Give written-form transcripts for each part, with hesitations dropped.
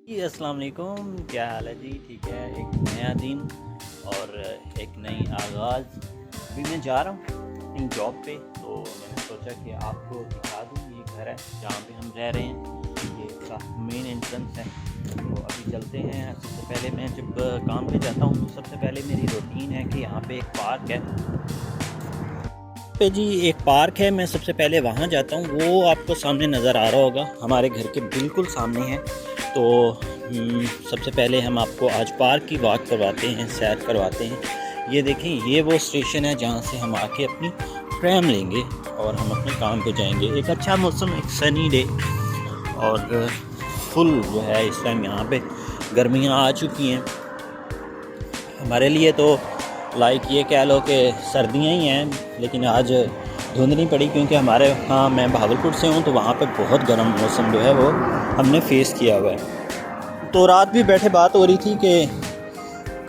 जी अस्सलाम वालेकुम, क्या हाल है जी? ठीक है, एक नया दिन और एक नई आगाज़। अभी मैं जा रहा हूँ अपनी जॉब पे, तो मैंने सोचा कि आपको दिखा दूँ। ये घर है जहाँ पे हम रह रहे हैं, ये इसका मेन एंट्रेंस है। तो अभी चलते हैं। सबसे पहले मैं जब काम पे जाता हूँ तो सबसे पहले मेरी रूटीन है कि यहाँ पे एक पार्क है जी, एक पार्क है। मैं सबसे पहले वहाँ जाता हूँ, वो आपको सामने नज़र आ रहा होगा, हमारे घर के बिल्कुल सामने है। तो सबसे पहले हम आपको आज पार्क की वॉक करवाते हैं, सैर करवाते हैं। ये देखें, ये वो स्टेशन है जहाँ से हम आके अपनी ट्रैम लेंगे और हम अपने काम पे जाएंगे। एक अच्छा मौसम, एक सनी डे, और फुल जो है इस टाइम यहाँ पे गर्मियाँ आ चुकी हैं हमारे लिए। तो लाइक ये कह लो कि सर्दियाँ ही हैं, लेकिन आज धुंध नहीं पड़ी क्योंकि हमारे यहाँ, मैं भावलपुर से हूँ, तो वहाँ पे बहुत गर्म मौसम जो है वो हमने फेस किया हुआ है। तो रात भी बैठे बात हो रही थी कि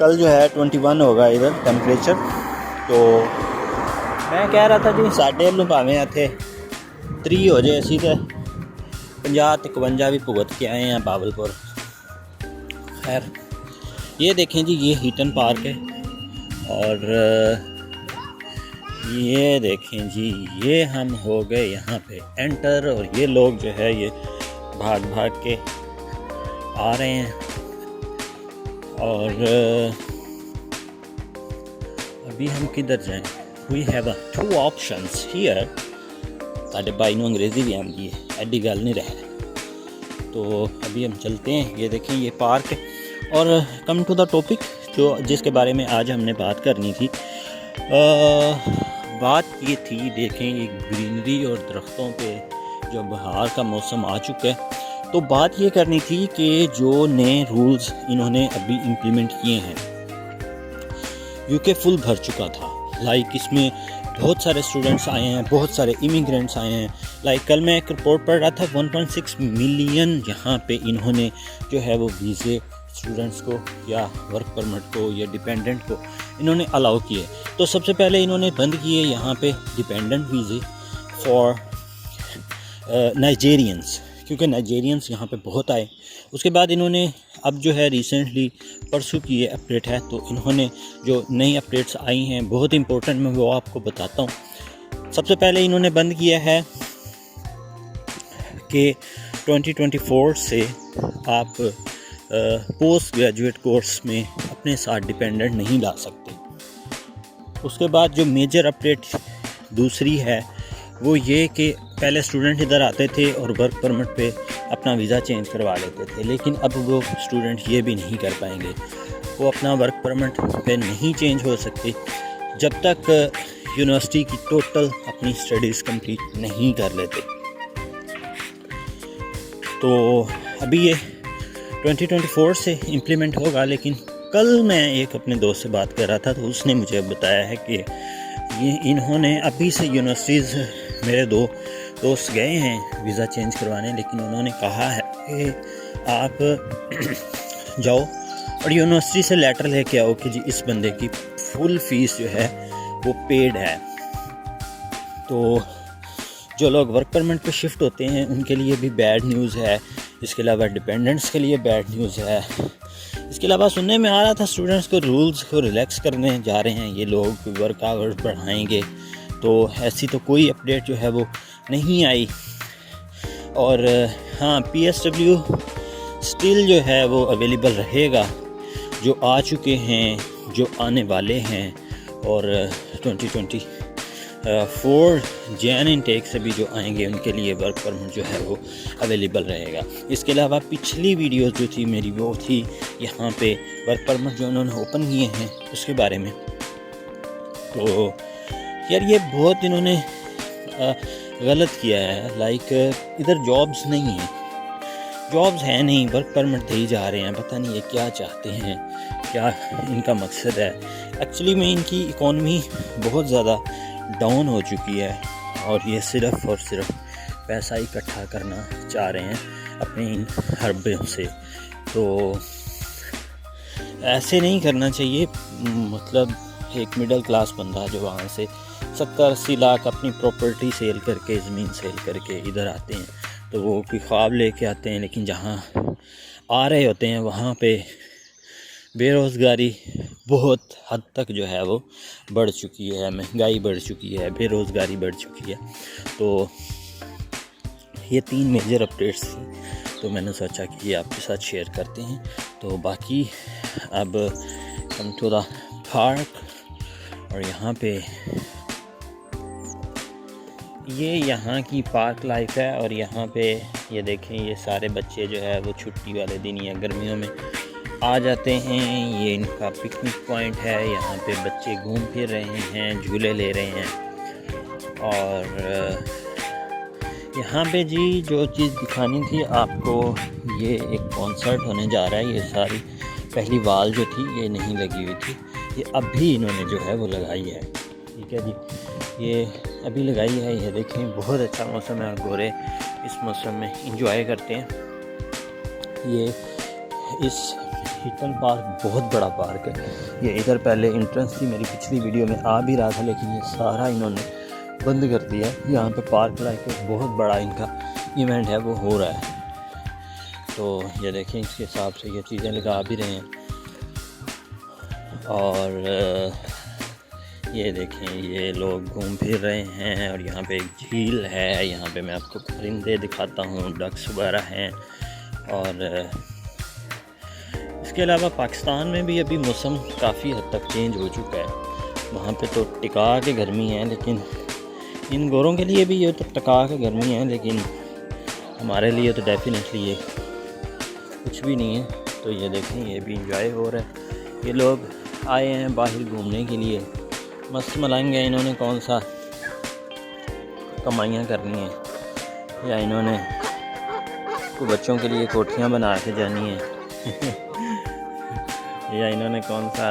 कल जो है 21 होगा इधर टेम्परेचर। तो मैं कह रहा था जी 51 भावें थे 3 हो जाए, असी तो 50-51 भी भुगत के आए हैं भावलपुर। खैर, ये देखें जी, ये हीटन पार्क है, और ये देखें जी, ये हम हो गए यहाँ पे एंटर, और ये लोग जो है ये भाग भाग के आ रहे हैं। और अभी हम किधर जाएं? We have two options here. साढ़े भाई ने अंग्रेज़ी भी आती है, एडी गल नहीं रह। तो अभी हम चलते हैं। ये देखें, ये पार्क है। और कम टू द टॉपिक, जो जिसके बारे में आज हमने बात करनी थी, बात ये थी, देखें ये ग्रीनरी और दरख्तों पे जो बहार का मौसम आ चुका है। तो बात ये करनी थी कि जो नए रूल्स इन्होंने अभी इम्प्लीमेंट किए हैं, यूके फुल भर चुका था। लाइक इसमें बहुत सारे स्टूडेंट्स आए हैं, बहुत सारे इमिग्रेंट्स आए हैं। लाइक कल मैं एक रिपोर्ट पढ़ रहा था, 1.6 मिलियन यहाँ पे इन्होंने जो है वो वीज़े स्टूडेंट्स को या वर्क परमिट को या डिपेंडेंट को इन्होंने अलाउ किए। तो सबसे पहले इन्होंने बंद किए यहाँ पे डिपेंडेंट वीज़े फॉर नाइजेरियंस, क्योंकि नाइजेरियंस यहाँ पे बहुत आए। उसके बाद इन्होंने अब जो है रिसेंटली परसों की ये अपडेट है, तो इन्होंने जो नई अपडेट्स आई हैं बहुत इंपॉर्टेंट, मैं वो आपको बताता हूँ। सबसे पहले इन्होंने बंद किया है कि 2024 से आप पोस्ट ग्रेजुएट कोर्स में अपने साथ डिपेंडेंट नहीं ला सकते। उसके बाद जो मेजर अपडेट दूसरी है वो ये कि पहले स्टूडेंट इधर आते थे और वर्क परमिट पे अपना वीज़ा चेंज करवा लेते थे, लेकिन अब वो स्टूडेंट ये भी नहीं कर पाएंगे। वो अपना वर्क परमिट पे नहीं चेंज हो सकते जब तक यूनिवर्सिटी की टोटल अपनी स्टडीज़ कंप्लीट नहीं कर लेते। तो अभी ये 2024 से इम्प्लीमेंट होगा। लेकिन कल मैं एक अपने दोस्त से बात कर रहा था, तो उसने मुझे बताया है कि ये इन्होंने अभी से यूनिवर्सिटीज़, मेरे 2 दोस्त गए हैं वीज़ा चेंज करवाने, लेकिन उन्होंने कहा है कि आप जाओ और यूनिवर्सिटी से लेटर लेके आओ कि जी इस बंदे की फुल फ़ीस जो है वो पेड है। तो जो लोग वर्क परमिट पे शिफ्ट होते हैं उनके लिए भी बैड न्यूज़ है। इसके अलावा डिपेंडेंट्स के लिए बैड न्यूज़ है। इसके अलावा सुनने में आ रहा था स्टूडेंट्स को रूल्स को रिलैक्स करने जा रहे हैं ये लोग, वर्क आवर्स बढ़ाएंगे। तो ऐसी तो कोई अपडेट जो है वो नहीं आई। और हाँ, PSW स्टिल जो है वो अवेलेबल रहेगा, जो आ चुके हैं, जो आने वाले हैं, और 2024 जैन इनटेक से भी जो आएंगे उनके लिए वर्क परमिट जो है वो अवेलेबल रहेगा। इसके अलावा पिछली वीडियो जो थी मेरी, वो थी यहाँ पे वर्क परमिट जो उन्होंने ओपन किए हैं उसके बारे में। तो यार ये बहुत इन्होंने गलत किया है। लाइक इधर जॉब्स नहीं हैं, जॉब्स हैं नहीं, वर्क परमिट दे ही जा रहे हैं। पता नहीं ये क्या चाहते हैं, क्या इनका मकसद है। एक्चुअली में इनकी इकॉनमी बहुत ज़्यादा डाउन हो चुकी है और ये सिर्फ़ और सिर्फ पैसा इकट्ठा करना चाह रहे हैं अपने इन हरबों से। तो ऐसे नहीं करना चाहिए। मतलब एक मिडिल क्लास बंदा जो वहाँ से 70-80 लाख अपनी प्रॉपर्टी सेल करके, ज़मीन सेल करके इधर आते हैं, तो वो कोई ख्वाब लेके आते हैं। लेकिन जहाँ आ रहे होते हैं, वहाँ पे बेरोज़गारी बहुत हद तक जो है वो बढ़ चुकी है, महंगाई बढ़ चुकी है, बेरोज़गारी बढ़ चुकी है। तो ये 3 मेजर अपडेट्स थी, तो मैंने सोचा कि ये आपके साथ शेयर करते हैं। तो बाकी अब कम टू द पार्क, और यहाँ पे ये यहाँ की पार्क लाइफ है। और यहाँ पे ये देखें, ये सारे बच्चे जो है वो छुट्टी वाले दिन या गर्मियों में आ जाते हैं। ये इनका पिकनिक पॉइंट है, यहाँ पे बच्चे घूम फिर रहे हैं, झूले ले रहे हैं। और यहाँ पे जी जो चीज़ दिखानी थी आपको, ये एक कॉन्सर्ट होने जा रहा है। ये सारी पहली वाल जो थी ये नहीं लगी हुई थी, ये अभी इन्होंने जो है वो लगाई है। ठीक है जी, ये अभी लगाई है। ये देखें, बहुत अच्छा मौसम है और गोरे इस मौसम में इंजॉय करते हैं। ये इस हिटन पार्क बहुत बड़ा पार्क है। ये इधर पहले एंट्रेंस थी, मेरी पिछली वीडियो में आ भी रहा था, लेकिन ये सारा इन्होंने बंद कर दिया है। यहाँ पे पार्क लाइक एक बहुत बड़ा इनका इवेंट है वो हो रहा है। तो ये देखें, इसके हिसाब से ये चीज़ें लगा भी रहे हैं। और ये देखें, ये लोग घूम फिर रहे हैं। और यहाँ पे एक झील है, यहाँ पे मैं आपको परिंदे दिखाता हूँ, डक्स वगैरह हैं। और इसके अलावा पाकिस्तान में भी अभी मौसम काफ़ी हद तक चेंज हो चुका है। वहाँ पे तो टिका के गर्मी है, लेकिन इन गोरों के लिए भी ये तो टिका के गर्मी है, लेकिन हमारे लिए तो डेफिनेटली ये कुछ भी नहीं है। तो ये देखें, ये भी इंजॉय हो रहा है। ये लोग आए हैं बाहर घूमने के लिए, मस्त मलाएंगे। इन्होंने कौन सा कमाइयाँ करनी है, या इन्होंने को बच्चों के लिए कोठियाँ बना के जानी है या इन्होंने कौन सा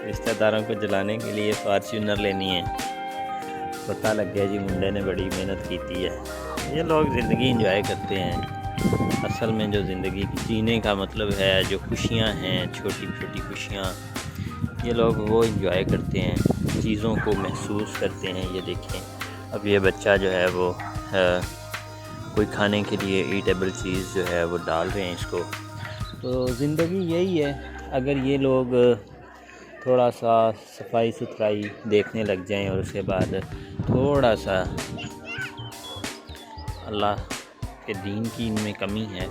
रिश्तेदारों को जलाने के लिए फॉर्च्यूनर लेनी है। पता लग गया जी, मुंडे ने बड़ी मेहनत की है। ये लोग ज़िंदगी इंजॉय करते हैं। असल में जो ज़िंदगी जीने का मतलब है, जो खुशियाँ हैं, छोटी छोटी खुशियाँ, ये लोग वो इंजॉय करते हैं, चीज़ों को महसूस करते हैं। ये देखें, अब ये बच्चा जो है वो कोई खाने के लिए ईटेबल चीज़ जो है वो डाल रहे हैं इसको। तो ज़िंदगी यही है। अगर ये लोग थोड़ा सा सफाई सुथराई देखने लग जाएं और उसके बाद थोड़ा सा अल्लाह के दीन की इनमें कमी है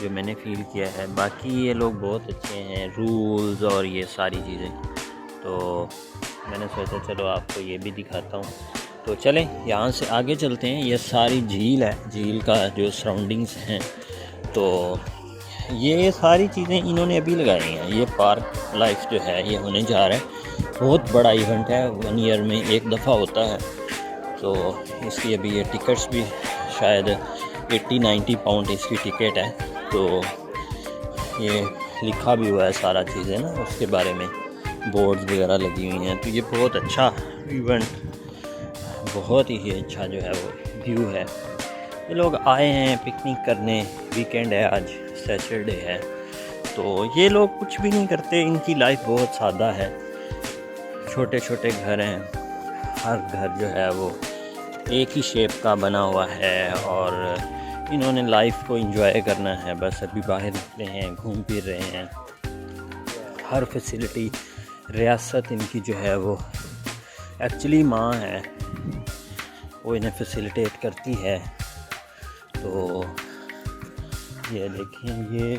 जो मैंने फ़ील किया है। बाकी ये लोग बहुत अच्छे हैं, रूल्स और ये सारी चीज़ें। तो मैंने सोचा चलो आपको ये भी दिखाता हूँ। तो चलें यहाँ से आगे चलते हैं। ये सारी झील है, झील का जो सराउंडिंग्स हैं, तो ये सारी चीज़ें इन्होंने अभी लगाई हैं। ये पार्क लाइफ जो है ये होने जा रहा है, बहुत बड़ा इवेंट है, 1 ईयर में एक दफ़ा होता है। तो इसकी अभी ये टिकट्स भी शायद 80-90 पाउंड इसकी टिकट है। तो ये लिखा भी हुआ है सारा चीज़ें ना, उसके बारे में बोर्ड्स वगैरह लगी हुई हैं। तो ये बहुत अच्छा इवेंट, बहुत ही अच्छा जो है वो व्यू है। ये लोग आए हैं पिकनिक करने, वीकेंड है, आज सैटरडे है। तो ये लोग कुछ भी नहीं करते, इनकी लाइफ बहुत सादा है। छोटे छोटे घर हैं, हर घर जो है वो एक ही शेप का बना हुआ है, और इन्होंने लाइफ को एंजॉय करना है। बस अभी बाहर निकले हैं, घूम फिर रहे हैं। हर फैसिलिटी रियासत इनकी जो है वो एक्चुअली माँ है, वो इन्हें फैसिलिटेट करती है। तो ये देखें, ये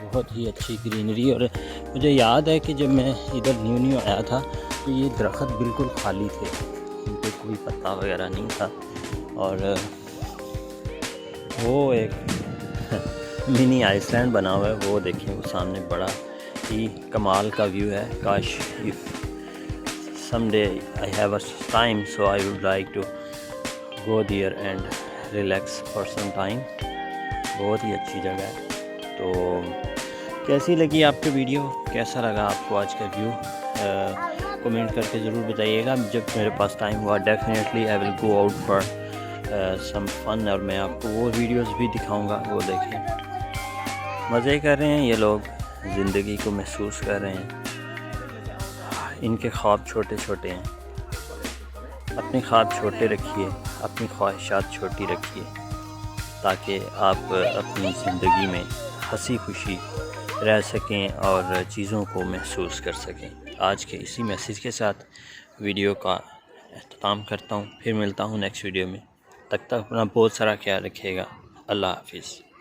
बहुत ही अच्छी ग्रीनरी। और मुझे याद है कि जब मैं इधर न्यू आया था तो ये दरख्त बिल्कुल खाली थे, इन पर कोई पत्ता वगैरह नहीं था। और वो एक मिनी आइसलैंड बना हुआ है, वो देखें, वो सामने बड़ा ही कमाल का व्यू है। काश if someday I have a time, so I would like to go there and relax for some time। बहुत ही अच्छी जगह है। तो कैसी लगी आपको वीडियो, कैसा लगा आपको आज का व्यू, कमेंट करके ज़रूर बताइएगा। जब मेरे पास टाइम हुआ definitely I will go out for some fun, और मैं आपको वो वीडियोस भी दिखाऊंगा। वो देखें, मज़े कर रहे हैं ये लोग, ज़िंदगी को महसूस कर रहे हैं। इनके ख्वाब छोटे छोटे हैं, अपने ख्वाब छोटे रखिए, अपनी ख्वाहिशात छोटी रखिए, ताकि आप अपनी ज़िंदगी में हंसी खुशी रह सकें और चीज़ों को महसूस कर सकें। आज के इसी मैसेज के साथ वीडियो का अख्ताम करता हूँ। फिर मिलता हूँ नेक्स्ट वीडियो में। तब तक अपना बहुत सारा ख्याल रखिएगा। अल्लाह हाफिज़।